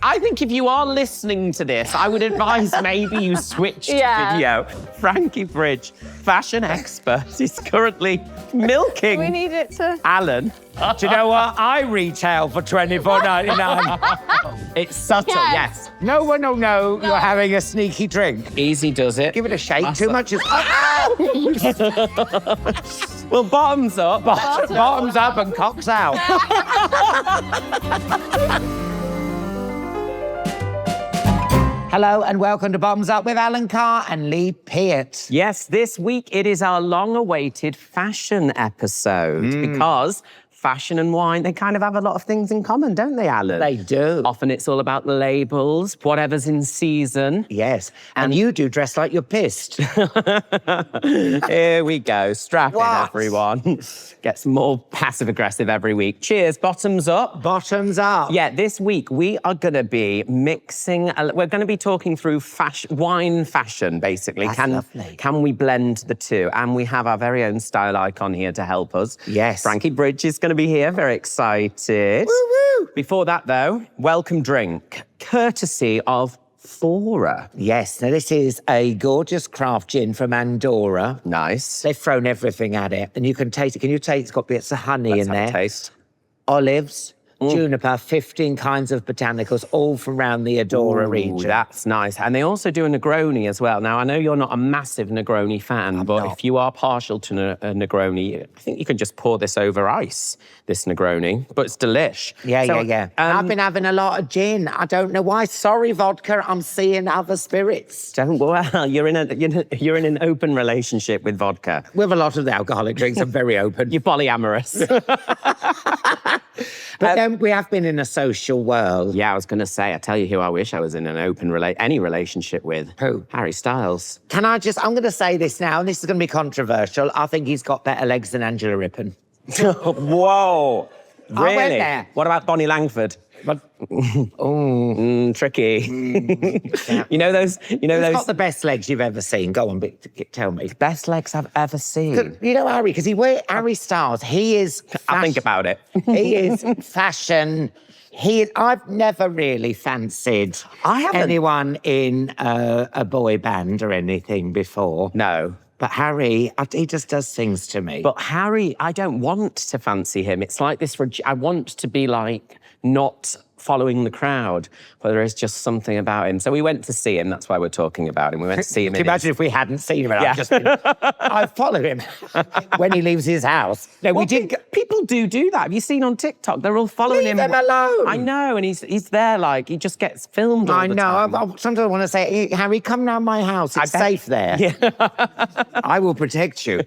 I think if you are listening to this, I would advise maybe you switch to video. Frankie Bridge, fashion expert, is currently milking. We need it to... Alan. Do you know what? I retail for $24.99. It's subtle, yes. No one will know you're having a sneaky drink. Easy does it. Give it a shake. Too much is... Well, bottoms up. Bottoms up and cocks out. Hello and welcome to Bottoms Up with Alan Carr and Lee Peart. Yes, this week it is our long-awaited fashion episode because fashion and wine, they kind of have a lot of things in common, don't they, Alan? They do. Often it's all about the labels, whatever's in season. Yes, and you do dress like you're pissed. Here we go, strap in, everyone. Gets more passive-aggressive every week. Cheers, bottoms up. Bottoms up. Yeah, this week we are going to be mixing, we're going to be talking through wine fashion, basically. That's lovely. Can we blend the two? And we have our very own style icon here to help us. Yes. Frankie Bridge is going to be here, very excited. Woo-woo. Before that, though, welcome drink, courtesy of FORA. Yes, now this is a gorgeous craft gin from Andorra. Nice. They've thrown everything at it, and you can taste it. Can you taste? It's got bits of honey Let's in have there. a taste. Olives, juniper, 15 kinds of botanicals, all from around the Andorra region. That's nice. And they also do a Negroni as well. Now, I know you're not a massive Negroni fan, but if you are partial to a Negroni, I think you can just pour this over ice, this Negroni, but it's delish. Yeah. I've been having a lot of gin. I don't know why. Sorry, vodka. I'm seeing other spirits. Well, you're in an open relationship with vodka. With a lot of the alcoholic drinks, I'm very open. You're polyamorous. But then we have been in a social world. Yeah, I was going to say, I tell you who I wish I was in an open relationship with. Who? Harry Styles. I'm going to say this now, and this is going to be controversial. I think he's got better legs than Angela Rippon. Whoa. Really? I went there. What about Bonnie Langford? Tricky. Yeah. You know those. He's got the best legs you've ever seen. Go on, tell me. Best legs I've ever seen. You know Harry, because Harry Styles, he is... I'll think about it. He is fashion. I've never really fancied anyone in a boy band or anything before. No. But Harry, he just does things to me. But Harry, I don't want to fancy him. It's like this, I want to be like not following the crowd, but there is just something about him. So we went to see him. That's why we're talking about him. We went to see him. Can you imagine if we hadn't seen him? I follow him when he leaves his house. No, we did. People do that. Have you seen on TikTok? They're all following him. Leave him alone. I know, and he's there like he just gets filmed all the time. I sometimes I want to say, hey, Harry, come round my house. It's safe there. Yeah. I will protect you.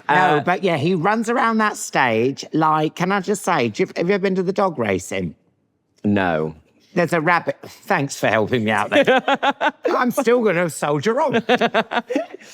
No, but yeah, he runs around that stage like. Can I just say, have you ever been to the dog racing? No. There's a rabbit. Thanks for helping me out there. I'm still going to soldier on.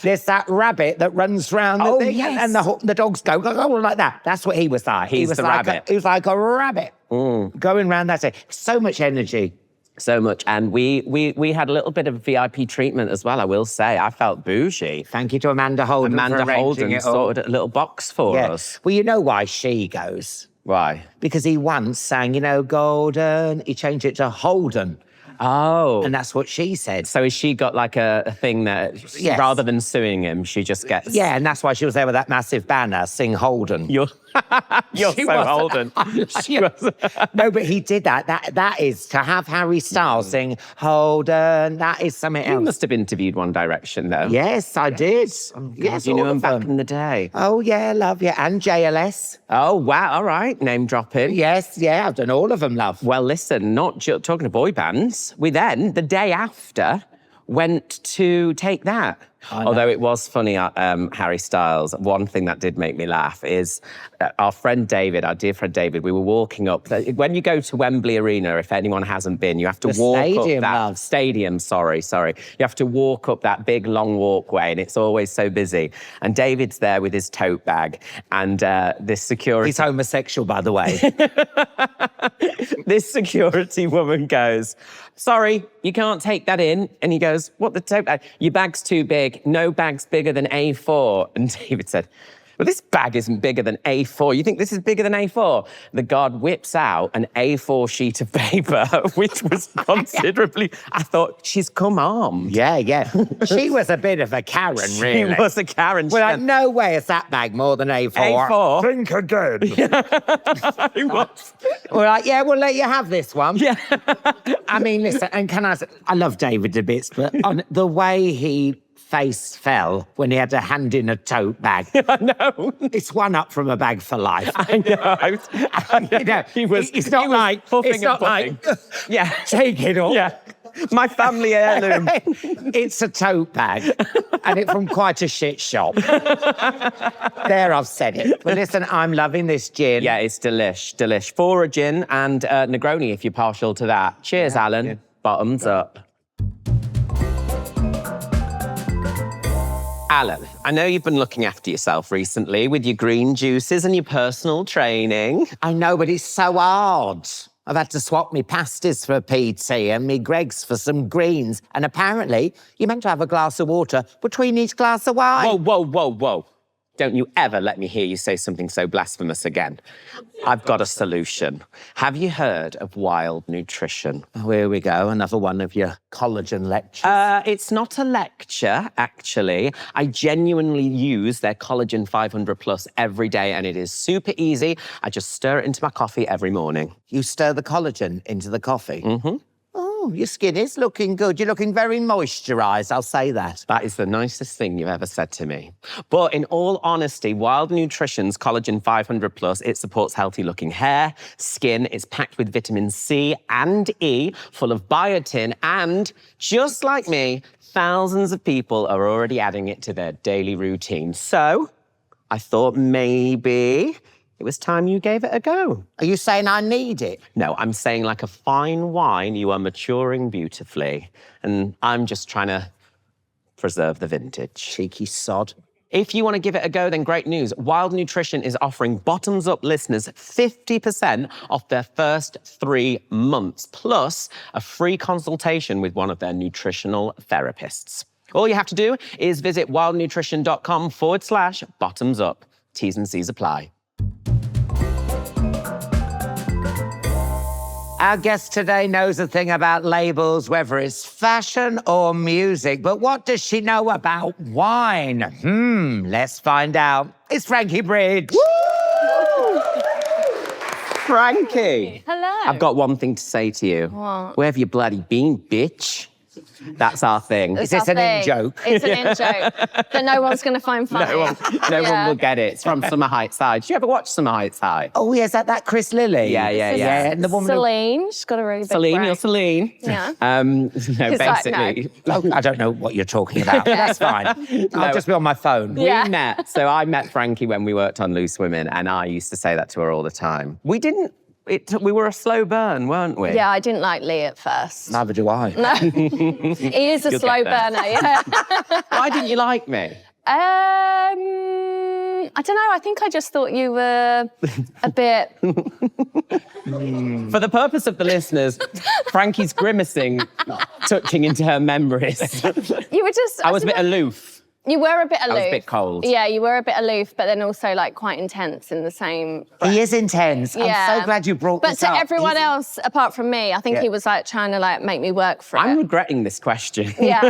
There's that rabbit that runs round the thing, and the dogs go like that. That's what he was like. He was like rabbit. He was like a rabbit going round that thing. So much energy. So much. And we had a little bit of VIP treatment as well, I will say. I felt bougie. Thank you to Amanda Holden Amanda for Holden sorted a little box for us. Well, you know why she goes. Why? Because he once sang, Golden. He changed it to Holden. Oh. And that's what she said. So has she got like a thing that rather than suing him, she just gets... Yeah, and that's why she was there with that massive banner, Sing Holden. You're so Holden. No, but he did that. That is, to have Harry Styles sing Holden, that is something else. You must have interviewed One Direction, though. Yes, I did. Yes, you knew him back in the day. Oh, yeah, love, yeah. And JLS. Oh, wow, all right. Name dropping. Yes, I've done all of them, love. Well, listen, not talking to boy bands, we then, the day after, went to Take That. Although it was funny, Harry Styles, one thing that did make me laugh is our friend David, our dear friend David, we were walking up. When you go to Wembley Arena, if anyone hasn't been, you have to walk up that stadium, sorry. You have to walk up that big, long walkway, and it's always so busy. And David's there with his tote bag, and this security... He's homosexual, by the way. This security woman goes, sorry, you can't take that in. And he goes, what, the tote bag? Your bag's too big. No bag's bigger than A4. And David said, Well, this bag isn't bigger than A4. You think this is bigger than A4? The guard whips out an A4 sheet of paper, which was considerably... I thought, she's come armed. Yeah. She was a bit of a Karen, really. She was a Karen. Well, like, no way is that bag more than A4. A4? Think again. It was. We're like, yeah, we'll let you have this one. Yeah. I mean, listen, and can I say, I love David a bit, but on the way he face fell when he had to hand in a tote bag. I know. It's one up from a bag for life. I know. You know, It's not like yeah, take it up. Yeah. My family heirloom. It's a tote bag, and it's from quite a shit shop. There, I've said it. But listen, I'm loving this gin. Yeah, it's delish. FORA Gin and Negroni, if you're partial to that. Cheers, Alan. Yeah. Bottoms up. Alan, I know you've been looking after yourself recently with your green juices and your personal training. I know, but it's so hard. I've had to swap me pasties for a PT and me Greggs for some greens. And apparently, you're meant to have a glass of water between each glass of wine. Whoa. Don't you ever let me hear you say something so blasphemous again. I've got a solution. Have you heard of wild nutrition? Oh, here we go, another one of your collagen lectures. It's not a lecture, actually. I genuinely use their Collagen 500 Plus every day, and it is super easy. I just stir it into my coffee every morning. You stir the collagen into the coffee? Mm-hmm. Oh, your skin is looking good. You're looking very moisturised, I'll say that. That is the nicest thing you've ever said to me. But in all honesty, Wild Nutrition's Collagen 500 Plus, it supports healthy-looking hair, skin. It's packed with vitamin C and E, full of biotin, and just like me, thousands of people are already adding it to their daily routine. So I thought maybe it was time you gave it a go. Are you saying I need it? No, I'm saying like a fine wine, you are maturing beautifully. And I'm just trying to preserve the vintage. Cheeky sod. If you want to give it a go, then great news. Wild Nutrition is offering Bottoms Up listeners 50% off their first 3 months, plus a free consultation with one of their nutritional therapists. All you have to do is visit wildnutrition.com/bottomsup. T's and C's apply. Our guest today knows a thing about labels, whether it's fashion or music. But what does she know about wine? Let's find out. It's Frankie Bridge. Woo! Frankie. Hello. I've got one thing to say to you. What? Where have you bloody been, bitch? That's our thing. Is this an in-joke? It's an in-joke that no one's going to find funny. No one will get it. It's from Summer Heights High. Did you ever watch Summer Heights High? Oh, yeah, is that Chris Lilly? Yeah. And the woman Celine, she's got a really big Celine, break. you're Celine. Yeah. No, He's like, basically. Oh, I don't know what you're talking about. That's fine. I'll just be on my phone. Yeah. We met. So I met Frankie when we worked on Loose Women, and I used to say that to her all the time. We were a slow burn, weren't we? Yeah, I didn't like Lee at first. Neither do I. No. He is a You'll slow get there. burner, yeah. Why didn't you like me? I don't know. I think I just thought you were a bit... For the purpose of the listeners, Frankie's grimacing, touching into her memories. You were just... I was a bit aloof. You were a bit aloof. I was a bit cold. Yeah, you were a bit aloof, but then also like quite intense in the same breath. He is intense. Yeah. I'm so glad you brought But this to up. everyone else, apart from me, I think he was like trying to like make me work for I'm it. regretting this question. Yeah.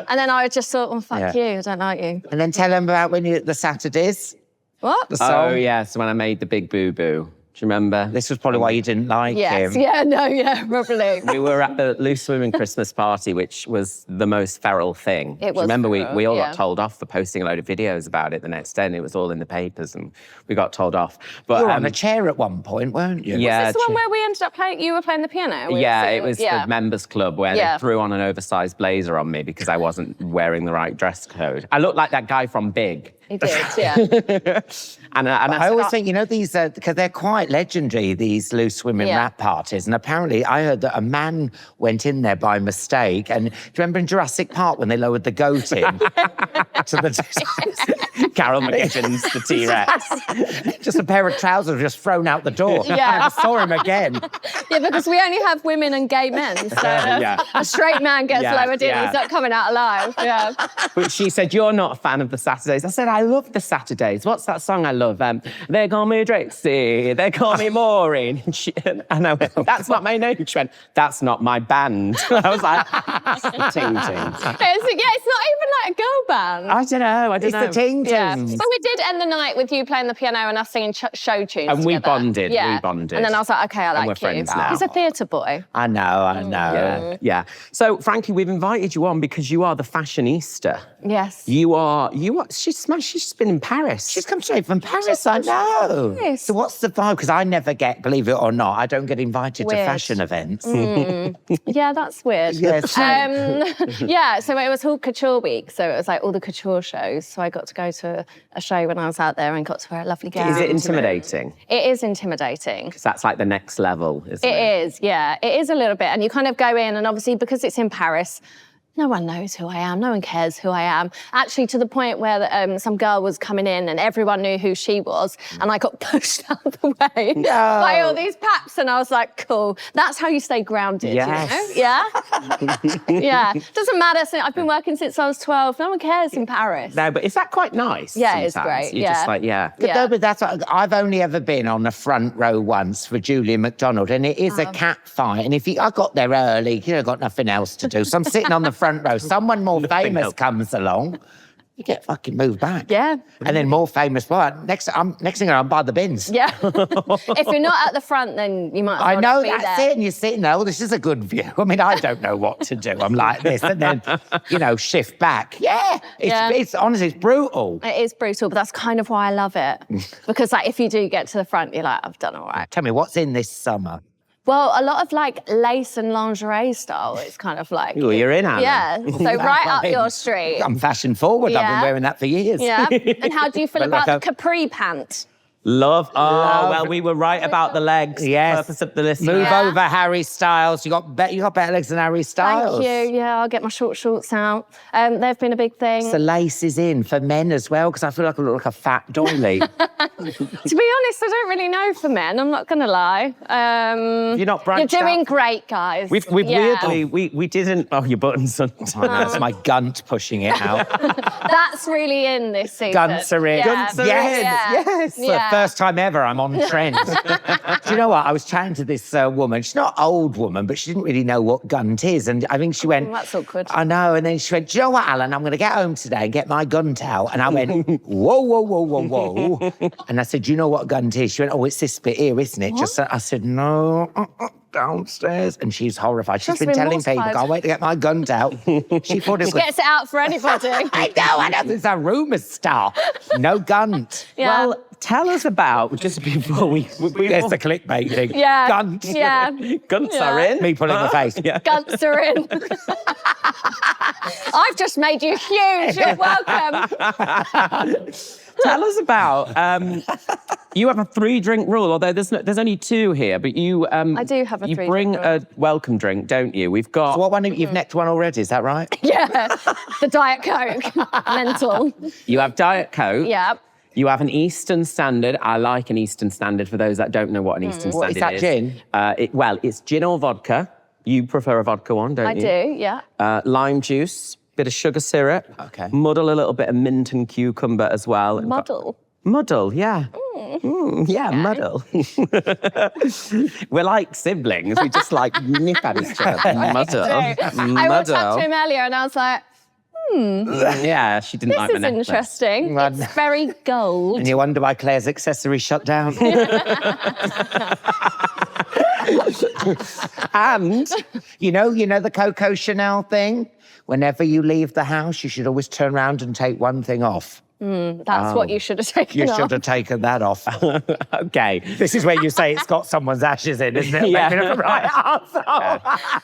And then I just thought, well, fuck you, I don't like you. And then tell him about when you the Saturdays. What? The song. Oh, yes, when I made the big boo-boo. Do you remember? This was probably why you didn't like Yes. him. Yeah, no, yeah, probably. We were at the Loose Women Christmas party, which was the most feral thing. It Do you was remember feral, we all yeah. got told off for posting a load of videos about it the next day, and it was all in the papers, and we got told off. But You were on a chair at one point, weren't you? Yeah. Is this the one where we ended up playing, you were playing the piano? We were Yeah, singing- it was the members club where Yeah. they threw on an oversized blazer on me because I wasn't wearing the right dress code. I looked like that guy from Big. He did, yeah. And I always think, you know, these, because they're quite legendary, these Loose Women Yeah. rap parties. And apparently I heard that a man went in there by mistake. And do you remember in Jurassic Park when they lowered the goat in? to the Carol McGibbon's the T-Rex. Just a pair of trousers just thrown out the door. Yeah. I never saw him again. Yeah, because we only have women and gay men. So a straight man gets lowered in, he's not coming out alive. Yeah. But she said, you're not a fan of the Saturdays. I said, I love the Saturdays. What's that song I love? They call me Trixie, they call me Maureen. And I went, that's not my name. She went, that's not my band. I was like, ting ting. It's not even like a girl band. I don't know. It's the ting tings. But we did end the night with you playing the piano and us singing show tunes And we together. bonded, Yeah. we bonded. And then I was like, okay, I like we're you. friends now. He's a theatre boy. I know. Yeah. So, Frankie, we've invited you on because you are the fashionista. Yes. You are, she's smashed, she's been in Paris. She's come straight from Paris, I know. Paris. So what's the vibe? Because I never get, believe it or not, I don't get invited to Weird. fashion events. Yeah, that's weird. Yes. Yeah, so it was all couture week, so it was like all the couture shows. So I got to go to a show when I was out there and got to wear a lovely gown. Is it intimidating? It is intimidating. Because that's like the next level, isn't it? It is, yeah. It is a little bit. And you kind of go in, and obviously because it's in Paris, no one knows who I am. No one cares who I am. Actually, to the point where some girl was coming in and everyone knew who she was, and I got pushed out of the way by all these paps, and I was like, cool. That's how you stay grounded, Yes. you know? Yeah? Yeah. Doesn't matter. I've been working since I was 12. No one cares in Paris. No, but is that quite nice? Yeah, it's sometimes? great, You're just yeah. like, yeah. No, but that's what, I've only ever been on the front row once for Julia McDonald, and it is a cat fight. And I got there early, got nothing else to do, so I'm sitting on the front row. Someone more famous comes along, you get fucking moved back. Yeah. And then more famous, next thing I'm by the bins. Yeah. If you're not at the front, then you might as well I know, be that's there. it. And you're sitting there, oh, this is a good view. I mean, I don't know what to do. I'm like this. And then, shift back. Yeah. It's honestly, it's brutal. It is brutal, but that's kind of why I love it. Because like if you do get to the front, you're like, I've done all right. Tell me, what's in this summer? Well, a lot of like lace and lingerie style. It's kind of like... Ooh, you're in, Alan. Yeah, so right up your street. I'm fashion forward. I've been Yeah. wearing that for years. Yeah. And how do you feel But about like the capri pant? Love. Oh, well, we were right about the legs. Yes. Purpose of the listener. Move Yeah. over, Harry Styles. You got better legs than Harry Styles. Thank you. Yeah, I'll get my short shorts out. They've been a big thing. The lace is in for men as well, because I feel like I look like a fat doily. To be honest, I don't really know for men. I'm not going to lie. You're not branched You're doing out? great, guys. We've weirdly, we didn't, oh, your button's undone. I know, it's my gunt pushing it out. That's really in this season. Gunts are in. Yeah. Gunts are in. Yes. For the Yeah. first time ever, I'm on trend. Do you know what? I was chatting to this woman. She's not an old woman, but she didn't really know what gunt is. And I think she went... That's awkward. I know. And then she went, do you know what, Alan? I'm going to get home today and get my gunt out. And I went, whoa, whoa, whoa, whoa, whoa. And I said, do you know what gunt is? She went, oh, it's this bit here, isn't it? Just I said, no, downstairs. And she's horrified. She's Just been been telling people, mortified. can't wait to get my gunt out. She thought it was... Gets it out for anybody. I know. It's a rumour start. No gunt. Yeah. Well, tell us about, just before we There's the clickbait thing. Yeah. Gunt. Yeah. Gunts Yeah. are in. Me pulling the face. Yeah. Gunts are in. I've just made you huge. You're welcome. Tell us about, you have a 3-drink rule, although there's only 2 here, but you... I do have a You 3-drink bring rule. a welcome drink, don't you? We've got... So what one? You've necked one already, is that right? Yeah. The Diet Coke. Mental. You have Diet Coke. Yeah. You have an Eastern Standard. I like an Eastern Standard for those that don't know what an Eastern What, is Standard that gin? Well, it's gin or vodka. You prefer a vodka one, don't I you? do, yeah. Lime juice, bit of sugar syrup. Okay. Muddle a little bit of mint and cucumber as well. Muddle. Muddle, yeah. Yeah, muddle. We're like siblings. We just like nip at each other. Muddle. I walked up to him earlier and I was like, Yeah, she didn't like this my is necklace. interesting. Well, It's very gold. And you wonder why Claire's accessory shut down. And You know the Coco Chanel thing? Whenever you leave the house, you should always turn around and take one thing off. That's what you should have taken You off. should have taken that off. okay. This is where you say it's got someone's ashes in, isn't it? Yeah. Maybe not the right answer.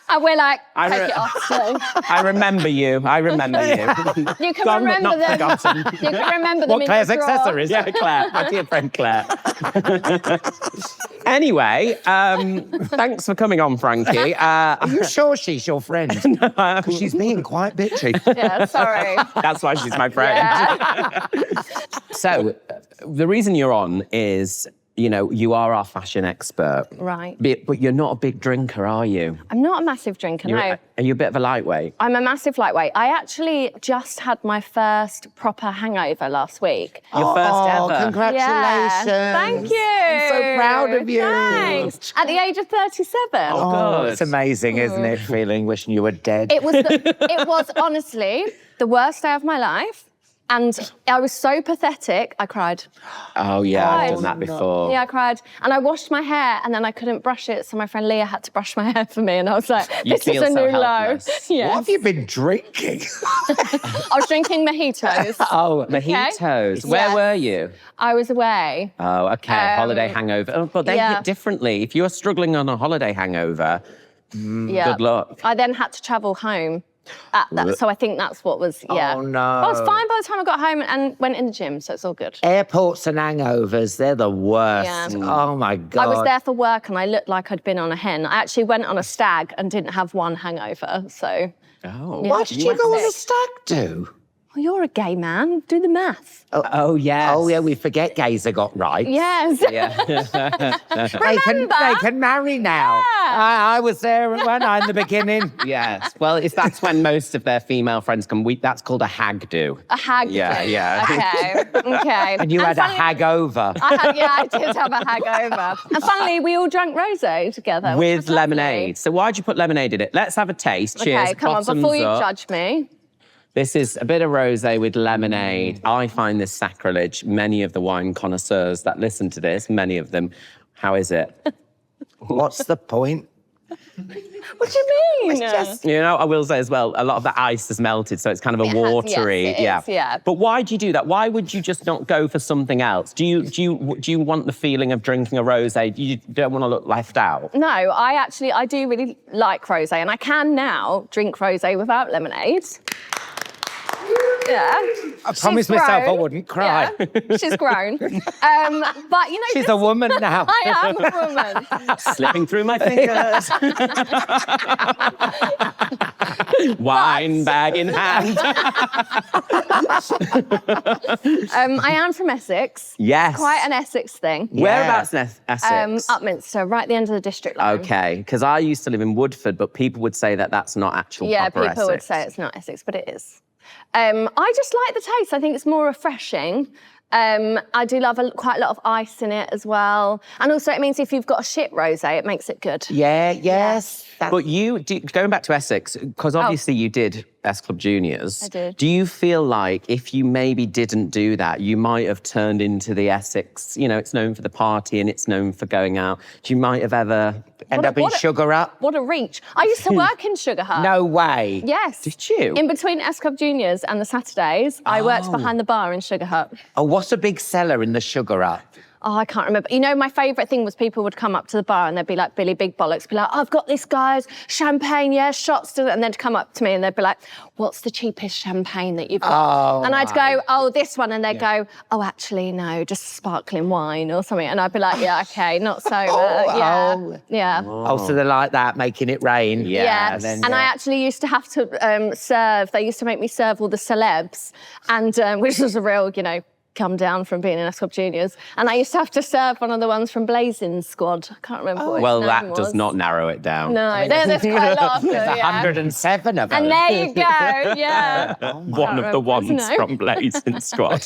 And we're like, I take re- it off, so. I remember you. I remember you. You can Gone but remember not them. forgotten. You can remember them What in Claire's your drawer. accessories? Yeah, Claire, my dear friend Claire. Anyway, thanks for coming on, Frankie. Are you sure she's your friend? Because she's being quite bitchy. Yeah, sorry. That's why she's my friend. Yeah. So, the reason you're on is, you know, you are our fashion expert. Right. But you're not a big drinker, are you? I'm not a massive drinker, no. Are you a bit of a lightweight? I'm a massive lightweight. I actually just had my first proper hangover last week. Your first ever. Congratulations. Yeah. Thank you. I'm so proud of you. Thanks. At the age of 37. Oh, It's amazing, isn't it? Wishing you were dead. It was honestly the worst day of my life. And I was so pathetic, I cried. Oh, yeah, I've Cried. done that before. Yeah, I cried. And I washed my hair and then I couldn't brush it. So my friend Leah had to brush my hair for me. And I was like, this is a new low. Yeah. What have you been drinking? I was drinking mojitos. Oh, mojitos. Okay. Where Yes. were you? I was away. Oh, okay. Holiday hangover. Oh, but they hit differently. If you're struggling on a holiday hangover, good luck. I then had to travel home. So I think that's what was, Oh, no. I was fine by the time I got home and went in the gym, so it's all good. Airports and hangovers, they're the worst. Yeah. Oh, my God. I was there for work and I looked like I'd been on a hen. I actually went on a stag and didn't have one hangover, so. Oh. Yeah. What did you go on a stag do? Well, you're a gay man. Do the math. Oh, yes. Oh, yeah, we forget gays have got rights. Yes. They can marry now. Yeah. I was there, weren't I, in the beginning? Yes. Well, that's when most of their female friends come. That's called a hag do. A hag. Yeah, yeah. Okay. And you had a funnily- hag over. I did have a hag over. And funnily, we all drank rosé together. which With was lovely. lemonade. So why'd you put lemonade in it? Let's have a taste. Cheers. Okay, come on, Bottoms before you up. judge me. This is a bit of rosé with lemonade. I find this sacrilege. Many of the wine connoisseurs that listen to this, many of them, how is it? What's the point? What do you mean? You know, I will say as well, a lot of the ice has melted, so it's kind of a It has, watery. yes, it is, yeah. But why do you do that? Why would you just not go for something else? Do you want the feeling of drinking a rosé? You don't want to look left out? No, I do really like rosé, and I can now drink rosé without lemonade. Yeah. I promised myself I wouldn't cry. Yeah, she's grown. But, you know... She's a woman now. I am a woman. Slipping through my fingers. Wine bag in hand. I am from Essex. Yes. Quite an Essex thing. Whereabouts in Essex? Upminster, right at the end of the district line. Okay, because I used to live in Woodford, but people would say that that's not actual Yeah, proper people would Essex. say it's not Essex, but it is. I just like the taste. I think it's more refreshing. I do love quite a lot of ice in it as well. And also it means if you've got a shit rosé, it makes it good. Yeah, yes. But going back to Essex, because obviously you did S Club Juniors. I did. Do you feel like if you maybe didn't do that, you might have turned into the Essex, you know, it's known for the party and it's known for going out. Do you might have ever End up in Sugar Up? What a reach. I used to work in Sugar Hut. No way. Yes. Did you? In between S Club Juniors and the Saturdays, I worked behind the bar in Sugar Hut. Oh, what's a big seller in the Sugar Up? Oh, I can't remember. You know, my favourite thing was people would come up to the bar and they'd be like, Billy Big Bollocks, be like, I've got this, guys, champagne, yeah, shots. And they'd come up to me and they'd be like, what's the cheapest champagne that you've got? Oh, and I'd go, oh, this one. And they'd go, oh, actually, no, just sparkling wine or something. And I'd be like, yeah, okay, not so, yeah. Oh, so they're like that, making it rain. Yeah, then, and I actually used to have to serve, they used to make me serve all the celebs, and which was a real, you know, come down from being in S Club Juniors. And I used to have to serve one of the ones from Blazing Squad. I can't remember what his Well, name that was. does not narrow it down. No, there's quite a lot of them, There's yeah. 107 of them. And there you go, yeah. One of the ones No. from Blazing Squad.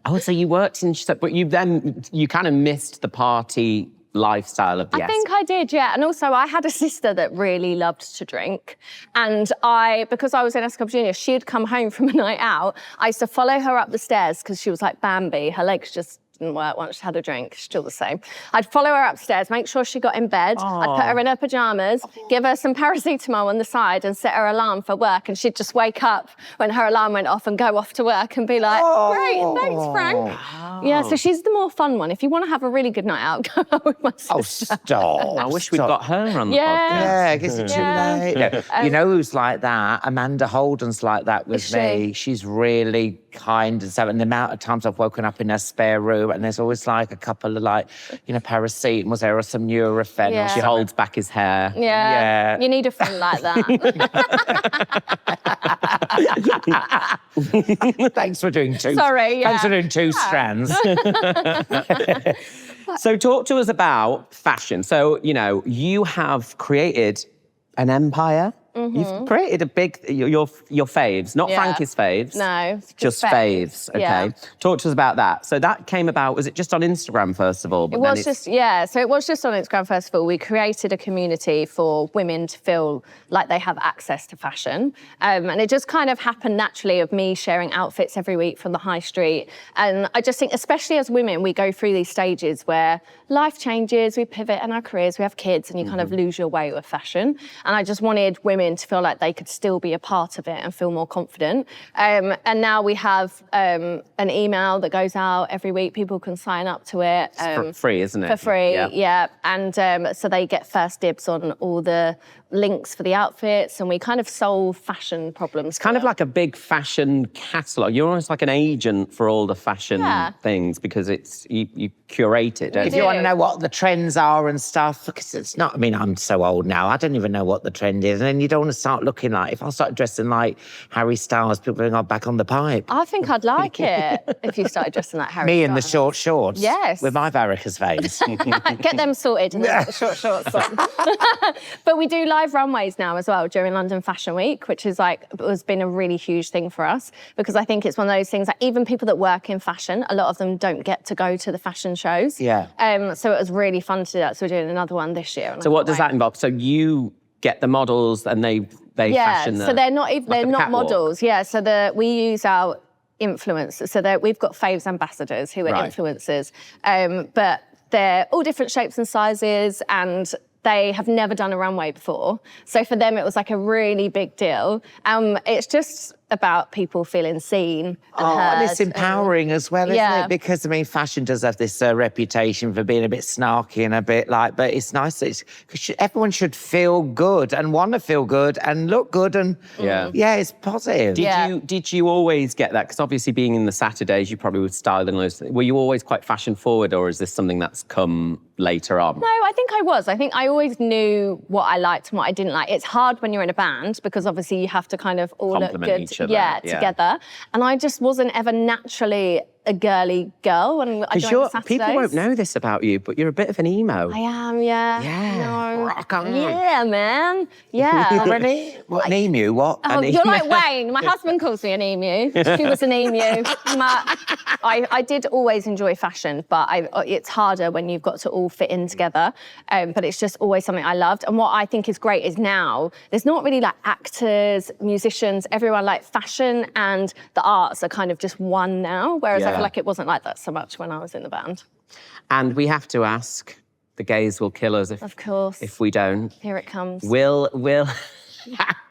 Oh, so you worked in, but you kind of missed the party lifestyle of the I think I did, yeah. And also I had a sister that really loved to drink. And because I was in S Club Junior, she'd come home from a night out. I used to follow her up the stairs because she was like Bambi. Her legs just didn't work once she had a drink, still the same. I'd follow her upstairs, make sure she got in bed. I'd put her in her pajamas, give her some paracetamol on the side and set her alarm for work. And she'd just wake up when her alarm went off and go off to work and be like, great, thanks, Frank. Yeah, so she's the more fun one. If you want to have a really good night out, go out with my sister. Oh, stop. I wish we'd got her on the Yeah. podcast. Yeah, I guess it's too late. No, you know who's like that? Amanda Holden's like that with Is me. she? She's really kind and stuff. And the amount of times I've woken up in her spare room through, and there's always like a couple of like, paracetamol was there or some Nurofen. Yeah. She holds back his hair. Yeah. You need a friend like that. Thanks for doing two. Sorry, Thanks for doing two strands. So talk to us about fashion. So, you have created an empire. You've created a big, your faves, not Frankie's faves. No, just faves. Okay. Yeah. Talk to us about that. So that came about, was it just on Instagram first of all? So it was just on Instagram first of all. We created a community for women to feel like they have access to fashion. And it just kind of happened naturally of me sharing outfits every week from the high street. And I just think, especially as women, we go through these stages where life changes, we pivot in our careers, we have kids, and you kind of lose your way with fashion. And I just wanted women to feel like they could still be a part of it and feel more confident. And now we have an email that goes out every week. People can sign up to it. For free, isn't it? For free, yeah. And so they get first dibs on all the links for the outfits, and we kind of solve fashion problems. It's kind of like a big fashion catalogue. You're almost like an agent for all the fashion things because you curate it, don't If you? you want to know what the trends are and stuff, because it's not, I'm so old now, I don't even know what the trend is. And then you don't want to start looking like, if I start dressing like Harry Styles, people are going back on the pipe. I think I'd like it if you started dressing like Harry Me in the Styles. short shorts. Yes. With my varicose veins. Get them sorted and then put the short shorts on. But we do live runways now as well during London Fashion Week, which is has been a really huge thing for us because I think it's one of those things that even people that work in fashion, a lot of them don't get to go to the fashion shows. Yeah. So it was really fun to do that. So we're doing another one this year. So what does that involve? So you get the models and they fashion so they're not even, like they're a not catwalk? models. Yeah, so we use our influencers. So we've got faves ambassadors who are influencers, but they're all different shapes and sizes, and they have never done a runway before. So for them, it was like a really big deal. It's just about people feeling seen and heard. And it's empowering as well, isn't Yeah. it? Because, fashion does have this reputation for being a bit snarky and a bit like, but it's nice that everyone should feel good and want to feel good and look good and, it's positive. Did you always get that? Because obviously being in the Saturdays, you probably would style and those. Were you always quite fashion forward, or is this something that's come later on? No, I think I was. I think I always knew what I liked and what I didn't like. It's hard when you're in a band because obviously you have to kind of all look Complement good each other, together. And I just wasn't ever naturally a girly girl when I joined the Saturdays. People won't know this about you, but you're a bit of an emo. I am, yeah. Yeah. No. Rock on. Yeah, man. Yeah. Already? What, an emu? What? Oh, you're like Wayne. My husband calls me an emu. She was an emu. I did always enjoy fashion, but it's harder when you've got to all fit in together. But it's just always something I loved. And what I think is great is now there's not really like actors, musicians, everyone like fashion and the arts are kind of just one now. Whereas I feel like it wasn't like that so much when I was in the band. And we have to ask, the gays will kill us Of course. if we don't. Here it comes. Will,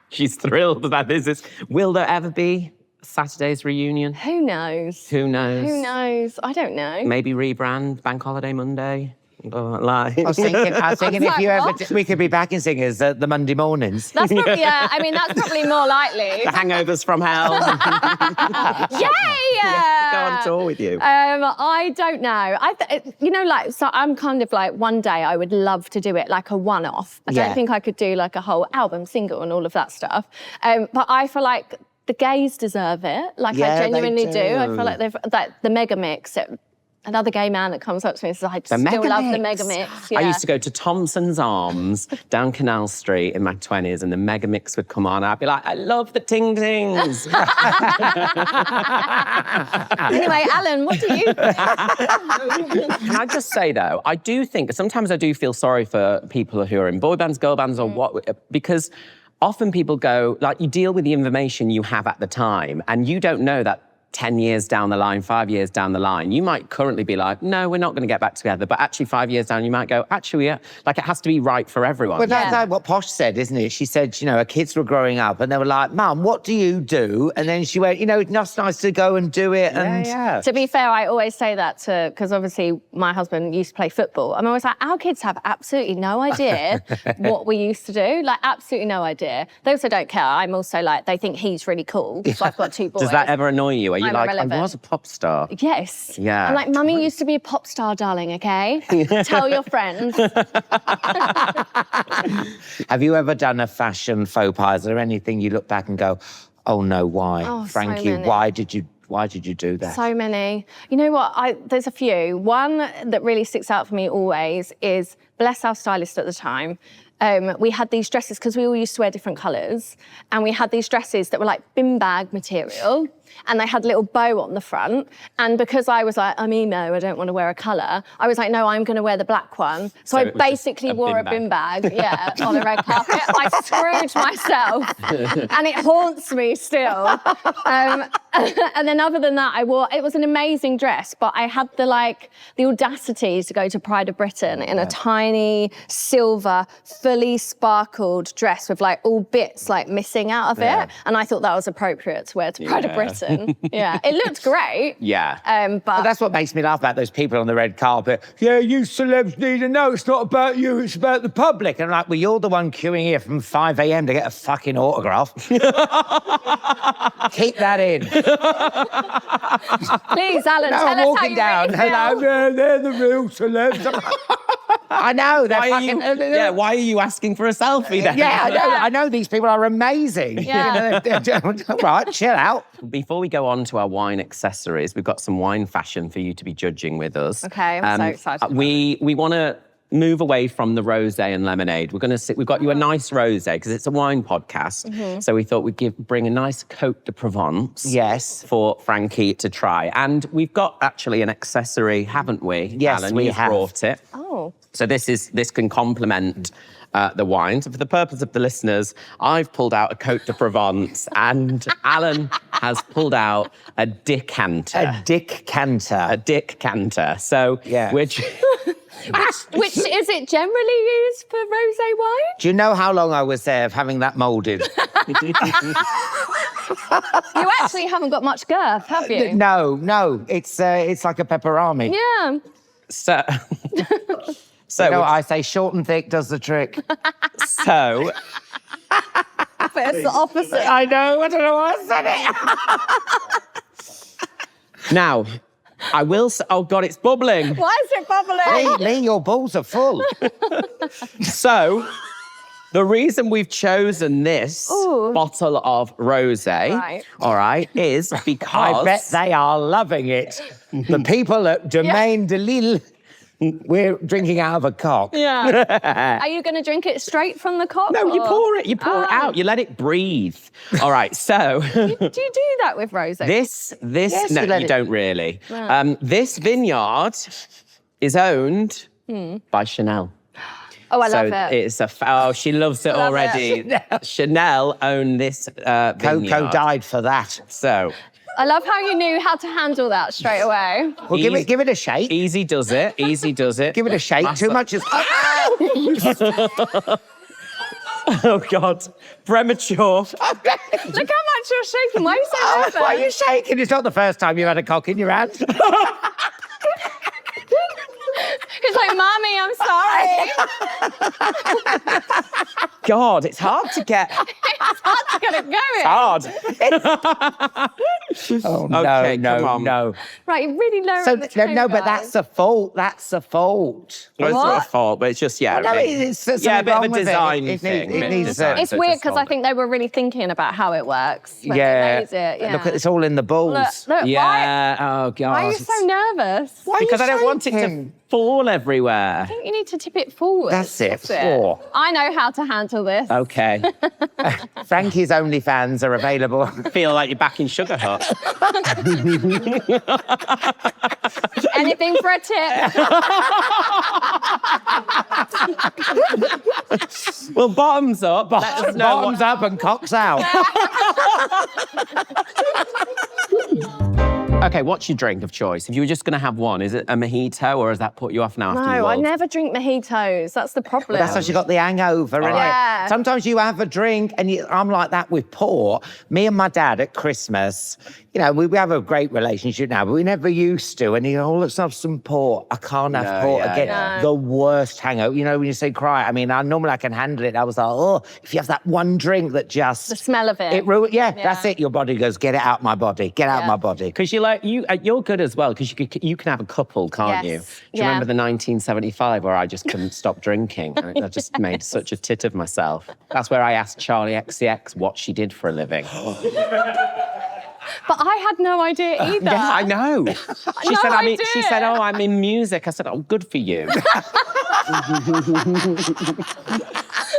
she's thrilled about this. Will there ever be a Saturday's reunion? Who knows? Who knows? Who knows? I don't know. Maybe rebrand, Bank Holiday Monday. I was thinking if you ever, we could be backing singers the Monday mornings. That's probably, that's probably more likely. The hangovers from hell. Yay! Go on tour with you. I don't know. So I'm kind of like, one day I would love to do it like a one-off. I don't think I could do like a whole album, single and all of that stuff. But I feel like the gays deserve it. Like I genuinely do. I feel like they've the mega mix. Another gay man that comes up to me and says, I still love the mega mix. Yeah. I used to go to Thompson's Arms down Canal Street in my 20s and the mega mix would come on. I'd be like, I love the ting tings. Anyway, Alan, what do you think? Can I just say though, I do think, sometimes I do feel sorry for people who are in boy bands, girl bands or what, because often people go, like you deal with the information you have at the time and you don't know that 10 years down the line, 5 years down the line, you might currently be like, no, we're not going to get back together. But actually 5 years down, you might go, actually, like it has to be right for everyone. Well, that's like what Posh said, isn't it? She said, her kids were growing up and they were like, Mum, what do you do? And then she went, it's nice to go and do it. And To be fair, I always say that because obviously my husband used to play football. I'm always like, our kids have absolutely no idea what we used to do. Like, absolutely no idea. They also don't care. I'm also like, they think he's really cool. So I've got two boys. Does that ever annoy you? Are you're I'm like, irrelevant. I was a pop star. Yes. Yeah. I'm like, Mummy used to be a pop star, darling, okay? Tell your friends. Have you ever done a fashion faux pas? Is there anything you look back and go, oh no, why? Oh, so Frankie, many. why did you do that? So many. You know what? There's a few. One that really sticks out for me always is, bless our stylist at the time, we had these dresses, because we all used to wear different colours, and we had these dresses that were like bin bag material, and they had a little bow on the front. And because I was like, I'm emo, I don't want to wear a colour, I was like, no, I'm going to wear the black one. So I basically wore a bin bag, yeah, on the red carpet. I screwed myself, and it haunts me still. And then other than that, it was an amazing dress, but I had the audacity to go to Pride of Britain in a tiny silver, fully sparkled dress with like all bits like missing out of it. And I thought that was appropriate to wear to Pride of Britain. Yeah, it looked great. Yeah. But that's what makes me laugh about those people on the red carpet. Yeah, you celebs need to know it's not about you, it's about the public. And I'm like, well, you're the one queuing here from 5 a.m. to get a fucking autograph. Keep that in. Please, Alan, No, tell I'm us walking how you down. really feel. Hello, they're the real celebs. I know, they're fucking... Why are you asking for a selfie then? Yeah, I know these people are amazing. Yeah. Right, chill out. Before we go on to our wine accessories, we've got some wine fashion for you to be judging with us. Okay, I'm so excited. We want to move away from the rosé and lemonade. We've got you a nice rosé because it's a wine podcast. So we thought we'd bring a nice Côtes de Provence. Yes. For Frankie to try. And we've got actually an accessory, haven't we? Yes, Alan, we you've have. brought it. Oh. So this can complement the wine. So for the purpose of the listeners, I've pulled out a Côtes de Provence and Alan has pulled out a decanter. A decanter. A decanter. So which Which is it generally used for rosé wine? Do you know how long I was there of having that moulded? You actually haven't got much girth, have you? No. It's like a pepperami. Yeah. so You know what I say, short and thick does the trick. so But it's the opposite. I know, I don't know why I said it. now I will say, oh God, it's bubbling. Why is it bubbling? Lee, your balls are full. So the reason we've chosen this bottle of rosé, all right, is because I bet they are loving it. The people at Domaine de Lille, we're drinking out of a cock. Yeah. Are you going to drink it straight from the cock? No, you pour it out. You let it breathe. All right, so Do you do that with rosé? this Yes, no, you you don't really. This vineyard is owned by Chanel. Oh, I love it. It's she loves it Love already. Chanel own this vineyard. Coco died for that. So I love how you knew how to handle that straight away. Well, give it a shake. easy does it. Easy does it. Give it a shake. Too much is... Oh God, premature. Look how much you're shaking. Why are you so nervous? Why are you shaking? It's not the first time you've had a cock in your hand. It's like, Mommy, I'm sorry. God, it's hard to get. It's hard to get it going. Hard. Oh, Okay, come on. no. Right, you really lower So, the tone, no, but guys. that's the fault. That's the fault. Well, it's not a fault, but it's just No, a it's something a bit of wrong a with it. design It thing. needs- bit of needs, design, It's so weird just because I hold think they were really thinking about how it works when they made it. Yeah. Look, it's all in the balls. Look, Yeah. Oh God. why are you so nervous? Why are you Because I don't want it to shaking? fall everywhere. I think you need to tip it forward. That's it. 4. I know how to handle this. Okay. Frankie's OnlyFans are available. Feel like you're back in Sugar Hut. Anything for a tip. Well, bottoms up. Let us know Bottoms up and cocks out. Okay, what's your drink of choice? If you were just going to have one, is it a mojito or has that put you off now? after you No, I walked? never drink mojitos. That's the problem. That's how she got the hangover, innit? Yeah. Sometimes you have a drink and I'm like that with port. Me and my dad at Christmas, you know, we have a great relationship now, but we never used to. And he goes, oh, let's have some port. I can't have port again. No. The worst hangover. You know, when you say cry, I mean, normally I can handle it. I was like, oh, if you have that one drink that just... The smell of it. That's it. Your body goes, get it out my body. Get out my body. Because you're good as well, because you can have a couple, can't you? Do you remember the 1975 where I just couldn't stop drinking? I just made such a tit of myself. That's where I asked Charlie XCX what she did for a living. But I had no idea either. Yeah, I know. She said, oh, I'm in music. I said, oh, good for you.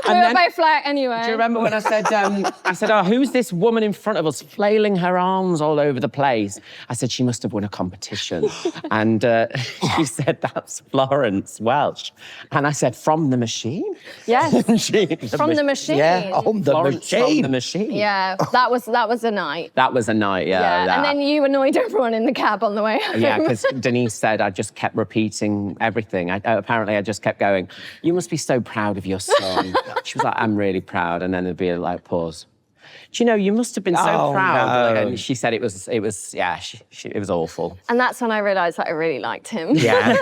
We were both like, anyway. Do you remember when I said, oh, who's this woman in front of us flailing her arms all over the place? I said, she must have won a competition. And she said, that's Florence Welch. And I said, from the machine? Yes, from the machine. Yeah, on the machine. From the machine. Yeah, that was a night. That was a night, yeah. And then you annoyed everyone in the cab on the way home. Yeah, because Denise said I just kept repeating everything. Apparently, I just kept going, you must be so proud of your son. She was like, I'm really proud. And then there'd be a pause. Do you know, you must have been so proud. No. And she said it was awful. And that's when I realised that I really liked him. Yeah.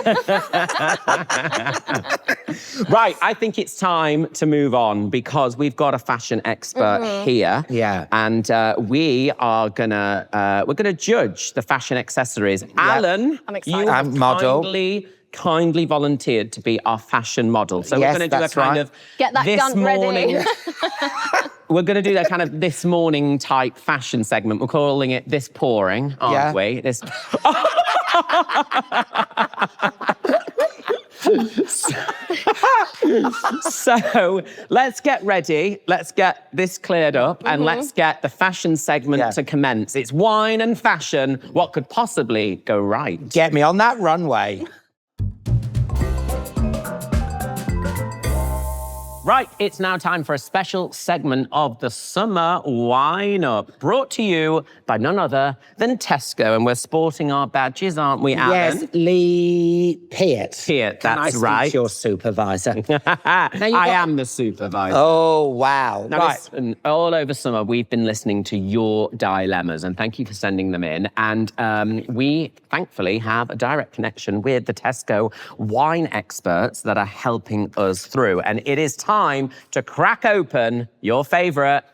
Right, I think it's time to move on because we've got a fashion expert here. Yeah. And we're gonna judge the fashion accessories. Alan, I'm excited. you have model. kindly volunteered to be our fashion model. So Yes, we're going to do a that's kind right. of Get that this gun morning. ready. We're going to do that kind of this morning type fashion segment. We're calling it This Pouring, aren't we? This. So let's get ready. Let's get this cleared up and let's get the fashion segment to commence. It's wine and fashion. What could possibly go right? Get me on that runway. Right, it's now time for a special segment of the Summer Wine Up, brought to you by none other than Tesco. And we're sporting our badges, aren't we, Alan? Yes, Lee Peart. Peart, that's Can I right. speak to your supervisor? I am the supervisor. Oh, wow. Now, listen, all over summer, we've been listening to your dilemmas, and thank you for sending them in. And we, thankfully, have a direct connection with the Tesco wine experts that are helping us through. And it is time to crack open your favourite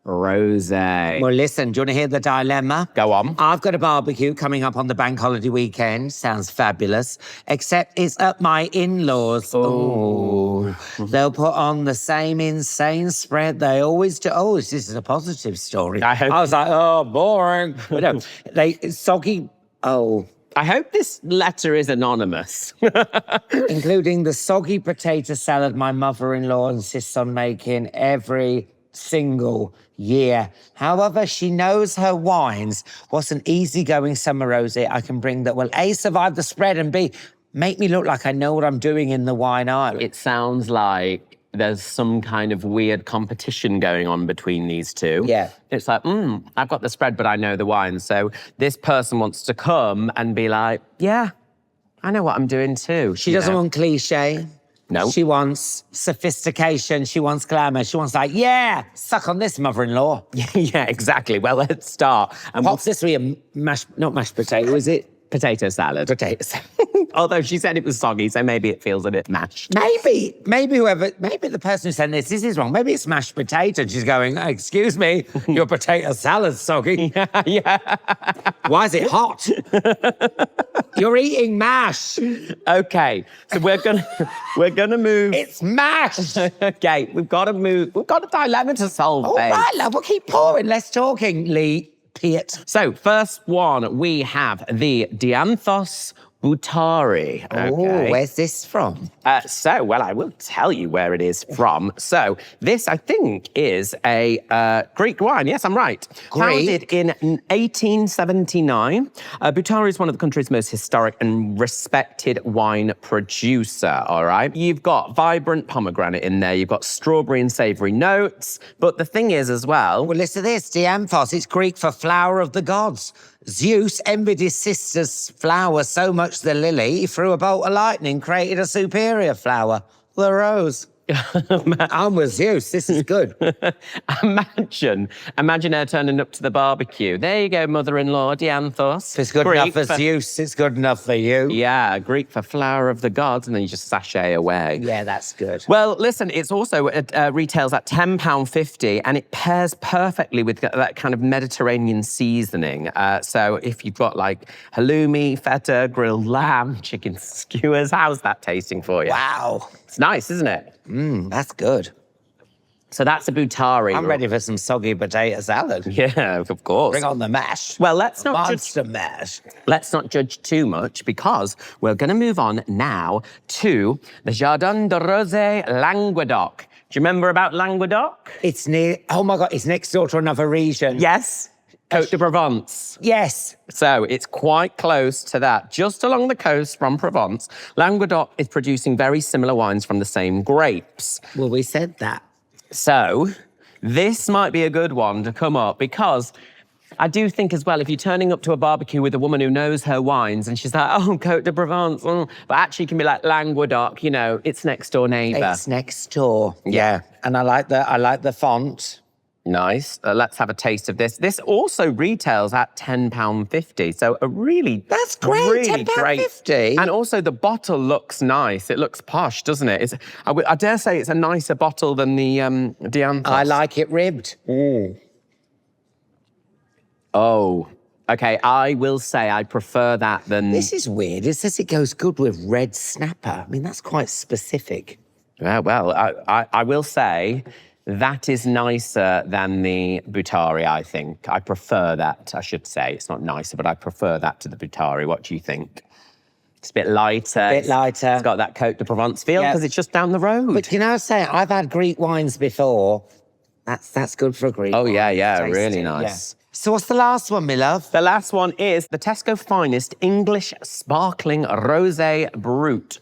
Rosé. Well, listen, do you want to hear the dilemma? Go on. I've got a barbecue coming up on the bank holiday weekend. Sounds fabulous. Except it's at my in-laws. Oh. They'll put on the same insane spread they always do. Oh, this is a positive story. I hope- I was like, oh, boring. But no, I hope this letter is anonymous. including the soggy potato salad my mother-in-law insists on making every single year. However, she knows her wines. What's an easygoing summer rosé I can bring that will A, survive the spread, and B, make me look like I know what I'm doing in the wine aisle? It sounds like there's some kind of weird competition going on between these two. Yeah. It's like, I've got the spread, but I know the wine. So this person wants to come and be like, yeah, I know what I'm doing too. She doesn't want cliche. No. She wants sophistication. She wants glamour. She wants suck on this, mother-in-law. Yeah, exactly. Well, let's start. And What's this really not mashed potato, is it? potato salad. Potato salad. Although she said it was soggy, so maybe it feels a bit mashed. Maybe the person who said this is wrong. Maybe it's mashed potato. She's going, excuse me, your potato salad's soggy. Yeah. Why is it hot? You're eating mash. Okay, so we're gonna move. It's mash. Okay, we've got to move. We've got a dilemma to solve. All babe. right, love, we'll keep pouring. Less talking, Lee Peart. So first one, we have the Dianthos Butari. Oh, where's this from? Well, I will tell you where it is from. So this, I think, is a Greek wine. Yes, I'm right. Greek? Founded in 1879. Butari is one of the country's most historic and respected wine producer, all right? You've got vibrant pomegranate in there. You've got strawberry and savoury notes. But the thing is as well... Well, listen to this. Dianthos, it's Greek for flower of the gods. Zeus envied his sister's flower so much the lily, he threw a bolt of lightning, created a superior flower, the rose. I'm with Zeus. This is good. Imagine her turning up to the barbecue. There you go, mother-in-law, Dianthos. If it's good enough for Zeus, it's good enough for you. Yeah, Greek for flower of the gods, and then you just sashay away. Yeah, that's good. Well, listen, it's also retails at £10.50, and it pairs perfectly with that kind of Mediterranean seasoning. So if you've got like halloumi, feta, grilled lamb, chicken skewers, how's that tasting for you? Wow. It's nice, isn't it? That's good. So that's a butari. I'm ready for some soggy potato salad. Yeah, of course. Bring on the mash. Well, let's not Monster mash. Let's not judge too much, because we're going to move on now to the Jardin de Rosé Languedoc. Do you remember about Languedoc? It's near, oh my God, it's next door to another region. Yes. Côtes de Provence. Yes. So it's quite close to that, just along the coast from Provence. Languedoc is producing very similar wines from the same grapes. Well, we said that. So this might be a good one to come up, because I do think as well, if you're turning up to a barbecue with a woman who knows her wines and she's like, oh, Côtes de Provence, but actually it can be like Languedoc, you know, it's next door neighbour. It's next door. Yeah. And I like the font. Nice. Let's have a taste of this. This also retails at £10.50. So a really... That's great, really £10.50. And also the bottle looks nice. It looks posh, doesn't it? I dare say it's a nicer bottle than the Dianthos. I like it ribbed. Oh, okay. I will say I prefer that than... This is weird. It says it goes good with red snapper. I mean, that's quite specific. Yeah, well, I will say... that is nicer than the Butari, I think. I prefer that, I should say. It's not nicer, but I prefer that to the Butari. What do you think? It's a bit lighter. It's got that Côtes de Provence feel, because it's just down the road. But you know, I've had Greek wines before. That's good for a Greek wine. Yeah, Tasty. really nice. Yeah. So what's the last one, my love? The last one is the Tesco Finest English Sparkling Rosé Brut.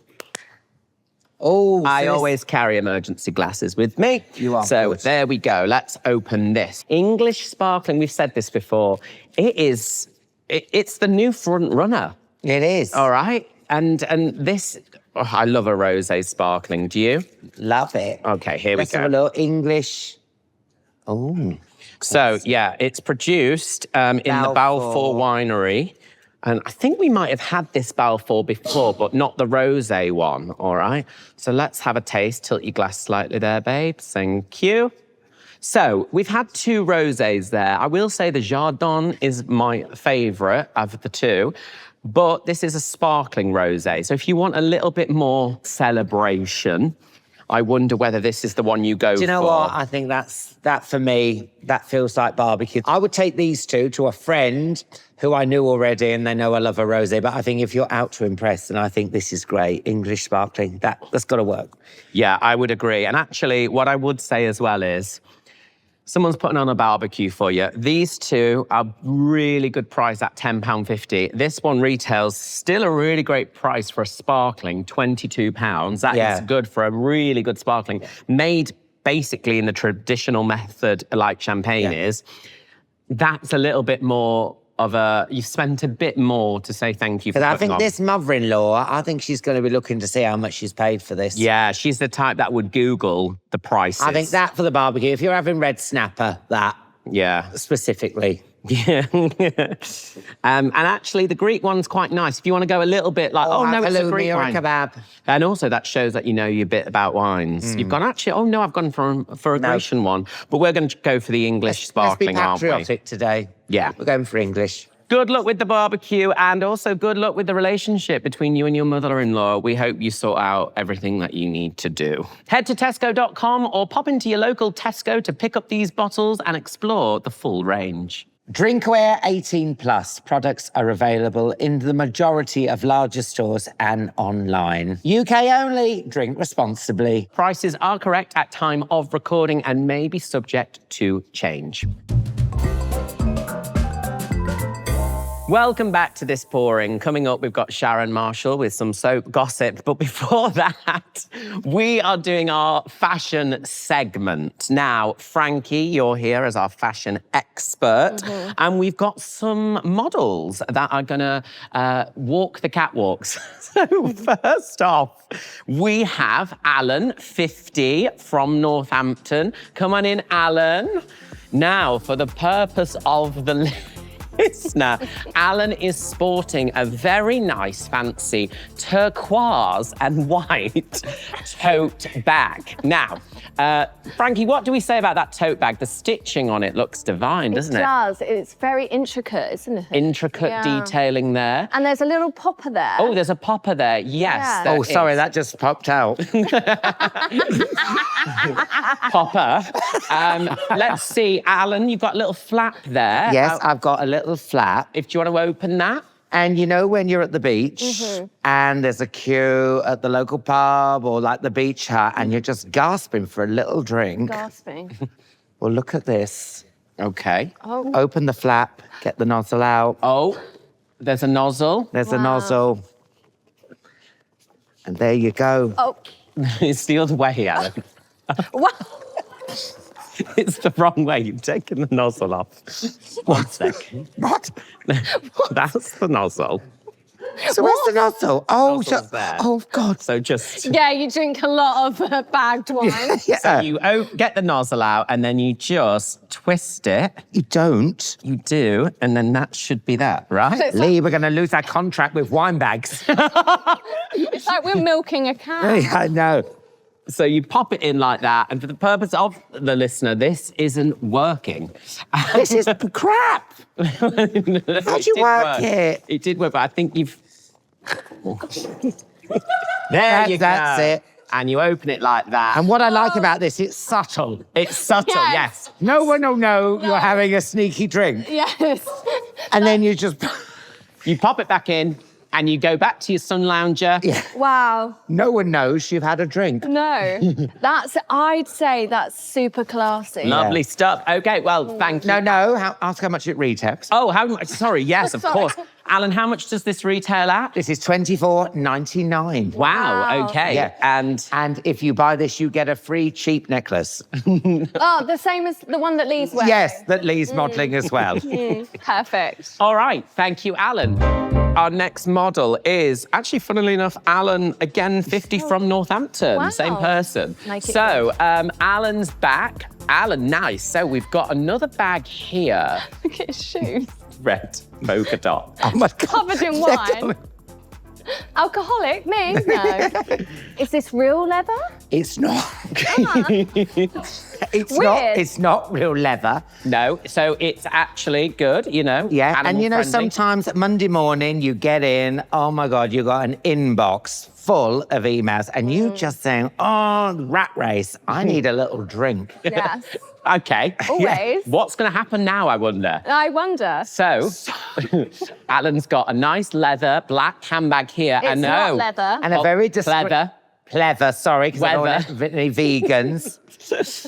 Oh, I always carry emergency glasses with me. You are So good. there we go. Let's open this. English sparkling, we've said this before. It's the new front runner. It is. All right. And this, I love a rosé sparkling. Do you? Love it. Okay, here Let's we go. have a little English. Oh. So, yeah, it's produced in the Balfour Winery. And I think we might have had this Balfour before, but not the rosé one, all right? So let's have a taste. Tilt your glass slightly there, babe. Thank you. So we've had two rosés there. I will say the Jardin is my favourite of the two, but this is a sparkling rosé. So if you want a little bit more celebration, I wonder whether this is the one you go for. Do you know what? I think that for me, that feels like barbecue. I would take these two to a friend who I knew already, and they know I love a rosé. But I think if you're out to impress, then I think this is great. English sparkling, that's got to work. Yeah, I would agree. And actually, what I would say as well is, someone's putting on a barbecue for you. These two are really good price at £10.50. This one retails still a really great price for a sparkling, £22. That is good for a really good sparkling, made basically in the traditional method like champagne is. That's a little bit more of you've spent a bit more to say thank you for But I putting think on. this mother-in-law, I think she's going to be looking to see how much she's paid for this. Yeah, she's the type that would Google the prices. I think that for the barbecue, if you're having red snapper, that specifically. Yeah. And actually, the Greek one's quite nice. If you want to go a little bit like, it's a Greek or wine. a kebab. And also that shows that you know your bit about wines. You've gone, actually, I've gone for a Grecian one. But we're going to go for the English sparkling, let's be aren't we? patriotic today. Yeah. We're going for English. Good luck with the barbecue, and also good luck with the relationship between you and your mother-in-law. We hope you sort out everything that you need to do. Head to Tesco.com or pop into your local Tesco to pick up these bottles and explore the full range. Drinkware 18+ products are available in the majority of larger stores and online. UK only. Drink responsibly. Prices are correct at time of recording and may be subject to change. Welcome back to This Pouring. Coming up, we've got Sharon Marshall with some soap gossip. But before that, we are doing our fashion segment. Now, Frankie, you're here as our fashion expert. And we've got some models that are going to walk the catwalks. So first off, we have Alan, 50, from Northampton. Come on in, Alan. Now, for the purpose of the listener, Alan is sporting a very nice, fancy turquoise and white tote bag. Now, Frankie, what do we say about that tote bag? The stitching on it looks divine, doesn't it? It does. It's very intricate, isn't it? Intricate detailing there. And there's a little popper there. Oh, there's a popper there. Yes. Yeah. there Oh, sorry, is. that just popped out. Popper. Let's see, Alan, you've got a little flap there. Yes, I've got a little flap. If do you want to open that? And you know when you're at the beach and there's a queue at the local pub or like the beach hut and you're just gasping for a little drink? Gasping. Well, look at this. Okay. Oh. Open the flap, get the nozzle out. Oh, there's a nozzle. There's a nozzle. And there you go. Oh. It's the other way, Alan. Wow. It's the wrong way. You've taken the nozzle off. One sec. What? That's the nozzle. So where's the nozzle? Oh, Nozzle's there. oh God. So just... Yeah, you drink a lot of bagged wine. Yeah. So you get the nozzle out and then you just twist it. You don't. You do, and then that should be that, right? Lee, we're going to lose our contract with wine bags. It's like we're milking a cow. Yeah, I know. So you pop it in like that, and for the purpose of the listener, this isn't working. This is crap. How'd you work it? It did work, but I think you've... There you go. That's it. And you open it like that. And what I like about this, it's subtle. It's subtle, Yes. yes. No one will know you're having a sneaky drink. Yes. And then you just... You pop it back in, and you go back to your sun lounger. Yeah. Wow. No one knows you've had a drink. No. I'd say that's super classy. Lovely stuff. Okay, well, thank you. No. Ask how much it retails. Oh, how much? Sorry, yes, of Sorry. course. Alan, how much does this retail at? This is $24.99. Wow, okay. Yeah. And if you buy this, you get a free cheap necklace. Oh, the same as the one that Lee's wearing. Yes, that Lee's modelling as well. Perfect. All right, thank you, Alan. Our next model is, actually, funnily enough, Alan, again, 50 from Northampton, Wow. same person. Make it So, Alan's back. Alan, nice. So we've got another bag here. Look at his shoes. Red polka dot. Oh my God. Covered in wine. Alcoholic? Me? No. Is this real leather? It's not. Weird. It's not real leather. No, so it's actually good, you know. Yeah, and you know, animal-friendly. sometimes Monday morning you get in, oh my God, you got an inbox full of emails and you just saying, oh, rat race, I need a little drink. Yes. Okay. Always. What's going to happen now, I wonder? I wonder. So, Alan's got a nice leather black handbag here. It's not leather. And a very Pleather. Pleather, sorry, because I don't Weather. want any vegans.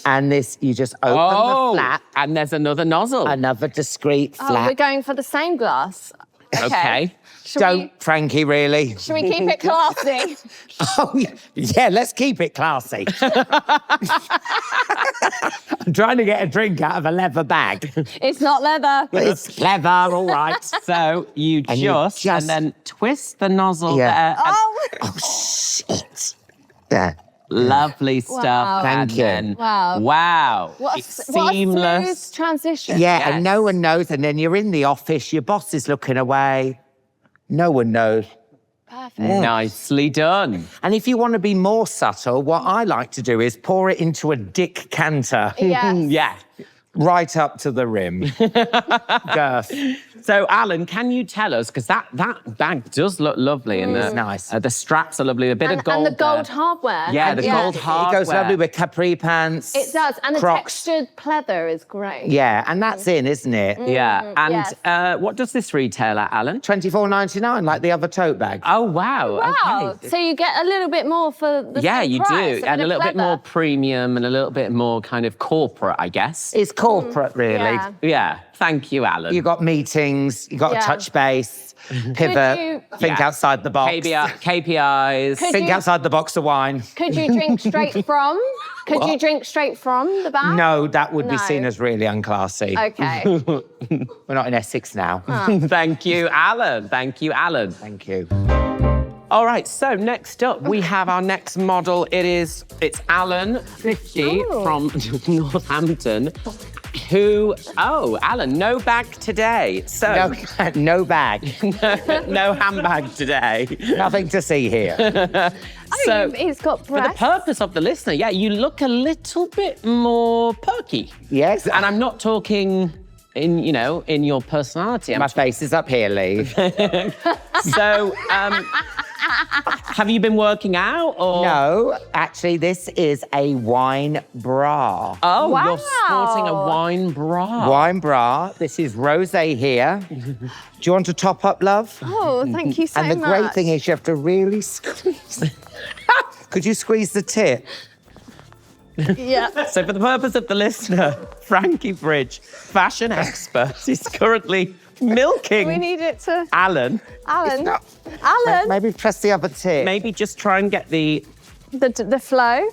And this, you just open the flap, and there's another nozzle. another discreet Oh, flap. we're going for the same glass. Okay. Don't, Frankie, really. Should we keep it classy? Oh, yeah, let's keep it classy. I'm trying to get a drink out of a leather bag. It's not leather. It's clever, all right. So you And just, you and then twist the nozzle Yeah. there. Oh, Oh, shit. There. Lovely stuff. Wow. Thank and you. Then, Wow. Wow. what It's a smooth seamless. transition. Yeah, Yes. and no one knows. And then you're in the office, your boss is looking away. No one knows. Perfect. Nicely done. And if you want to be more subtle, what I like to do is pour it into a decanter Yes. Yeah. right up to the rim. Girth. So, Alan, can you tell us, because that bag does look lovely, and It's nice. the straps are lovely, a bit of gold. And the gold there. hardware. Yeah, the gold It hardware. goes lovely with capri pants. It does. And the Crocs. textured pleather is great. Yeah, and that's in, isn't it? Yeah, and yes. what does this retail at, Alan? $24.99, like the other tote bag. Oh, wow. Wow. Okay. So you get a little bit more for the Yeah, same you price, do. And a little bit more premium and a little bit more kind of corporate, I guess. It's corporate, really. Yeah. Yeah. Thank you, Alan. You got meetings, you got to touch base, pivot, think outside the box. KPIs. Think outside the box of wine. Could you drink straight from? Could you drink straight from the bar? No, that would be seen as really unclassy. Okay. We're not in Essex now. Thank you, Alan. Thank you, Alan. Thank you. All right, so next up, we have our next model. It's Alan, 50, from Northampton, Alan, no bag today. So No bag. no handbag today. Nothing to see here. So he's got for the breasts. purpose of the listener, you look a little bit more perky. Yes. And I'm not talking in your personality. My face is up here, Lee. So, have you been working out or? No, actually, this is a wine bra. Oh, Wow. you're sporting a wine bra. Wine bra. This is Rosé here. Do you want to top up, love? Oh, thank you so much. And the great thing is you have to really squeeze. Could you squeeze the tip? Yeah. So for the purpose of the listener, Frankie Bridge, fashion expert, is currently milking We need it to... Alan. Alan. No. Alan. Maybe press the other tip. Maybe just try and get the The flow.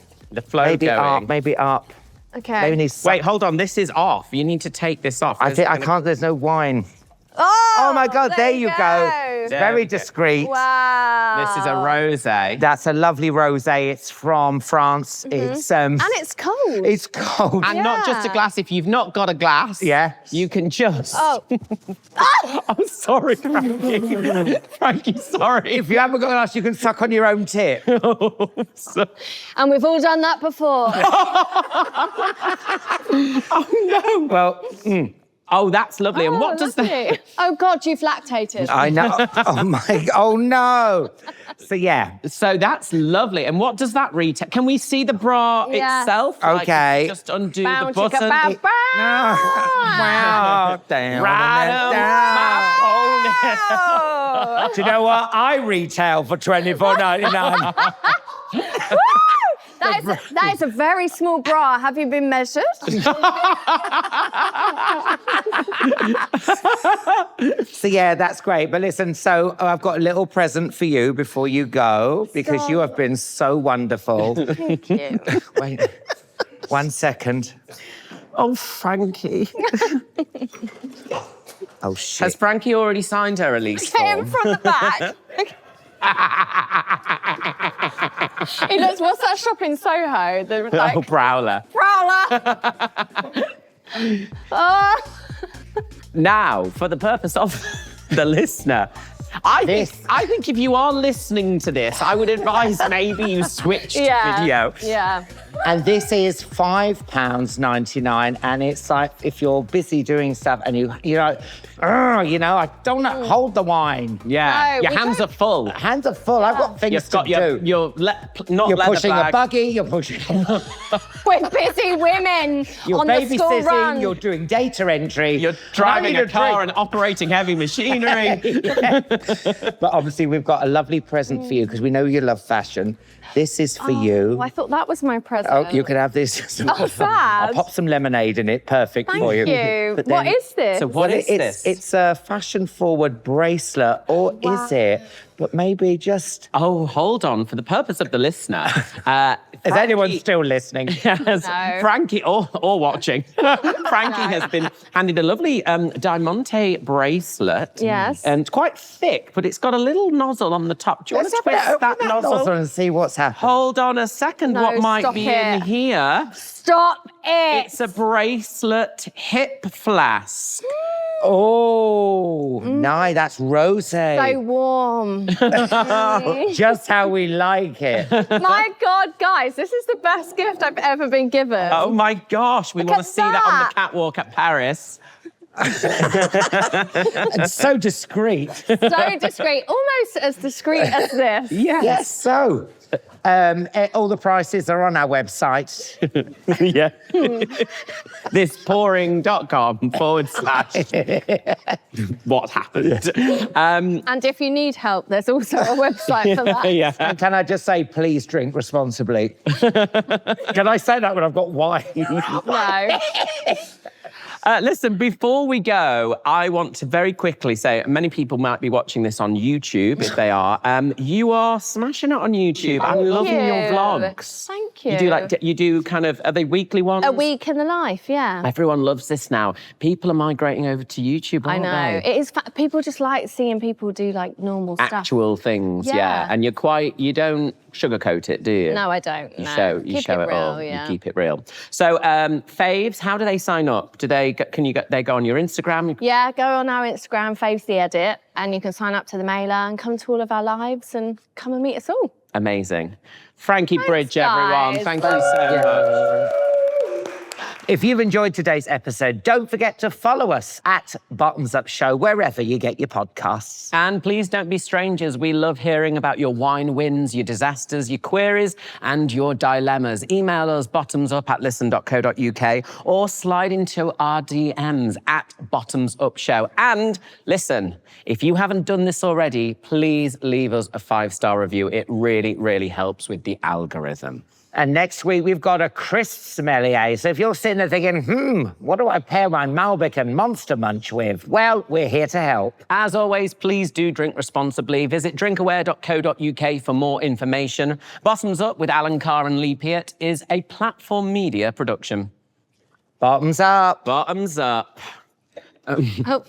flow Maybe going. up, maybe up. Okay. Maybe need Wait, hold on. This is off. You need to take this off. I think I can't, there's no wine. Oh, Oh my God, there you go. It's There very we go. discreet. Wow. This is a rosé. That's a lovely rosé. It's from France. It's And it's cold. it's cold. And not just a Yeah. glass. If you've not got a glass, Yeah. you can just. Oh. I'm sorry, Frankie. Frankie, sorry. If you haven't got a glass, you can suck on your own tip. And we've all done that before. Well, Oh, that's lovely. And what does that? lovely. Oh God, you've lactated. I know. Oh no. So yeah. So that's lovely. And what does that retail? Can we see the bra Yeah. itself? Okay. Like, just undo Bow, the chicka, button. bow, bow. Wow. Down, Right down. Do you know what? I retail for $24.99. That is a very small bra. Have you been measured? So yeah, that's great. But listen, so I've got a little present for you before you go because you have been so wonderful. Thank you. Wait, 1 second. Oh, Frankie. Oh shit. Has Frankie already signed her release Get him form? from the back. He looks, what's that shop in Soho? The Oh, Prowler. Prowler. Oh. Now, for the purpose of the listener, I think if you are listening to this, I would advise maybe you switch to video. Yeah. And this is £5.99, and it's like if you're busy doing stuff and you know, I don't know, hold the wine. Yeah, No, your we hands are full. Hands are full. I've got things You've got to do. you're You're pushing a buggy. You're pushing. We're busy women You're on the school babysitting. run. You're doing data entry. You're driving a car and operating heavy machinery. But obviously, we've got a lovely present for you because we know you love fashion. This is for you. Oh, I thought that was my present. Oh, you can have this. Oh, fab. I'll pop some lemonade in it. Perfect Thank for you. you. But What then- is this? So what is this? It's a fashion-forward bracelet, or is it? But maybe just... Oh, hold on. For the purpose of the listener, Is anyone still listening? Yes, No. Frankie, or watching. Frankie has been handed a lovely Diamante bracelet. Yes. And it's quite thick, but it's got a little nozzle on the top. Do you want to twist Open that nozzle? and see what's happening. Hold on a second. No, what might stop be it. in here? Stop it. It's a bracelet hip flask. Oh, no, that's rosé. So warm. Just how we like it. My God, guys, this is the best gift I've ever been given. Oh my gosh, we want to at see that on that. the catwalk at Paris. And so discreet. So discreet, almost as discreet as this. Yes, so all the prices are on our website. Yeah. thispouring.com/ what happened. And if you need help, there's also a website for that. Yeah. And can I just say, please drink responsibly? Can I say that when I've got wine? No. Listen, before we go, I want to very quickly say, many people might be watching this on YouTube, if they are. You are smashing it on YouTube. I'm loving your vlogs. Thank you. You do kind of, are they weekly ones? A week in the life, yeah. Everyone loves this now. People are migrating over to YouTube, aren't I know. they? It is, people just like seeing people do like normal stuff. Actual things, yeah. And you don't sugarcoat it, do you? No, I don't. You no. show it real, all. yeah. You keep it real. So, faves, how do they sign up? They go on your Instagram? Yeah, go on our Instagram, Faves the Edit, and you can sign up to the mailer and come to all of our lives and come and meet us all. Amazing. Frankie Bridge, guys. everyone. Thank you so much. If you've enjoyed today's episode, don't forget to follow us at Bottoms Up Show, wherever you get your podcasts. And please don't be strangers. We love hearing about your wine wins, your disasters, your queries, and your dilemmas. Email us bottomsup@listen.co.uk or slide into our DMs at Bottoms Up Show. And listen, if you haven't done this already, please leave us a 5-star review. It really, really helps with the algorithm. And next week, we've got a crisp sommelier. So if you're sitting there thinking, what do I pair my Malbec and Monster Munch with? Well, we're here to help. As always, please do drink responsibly. Visit drinkaware.co.uk for more information. Bottoms Up with Alan Carr and Lee Peart is a platform media production. Bottoms up. Bottoms up. Oh.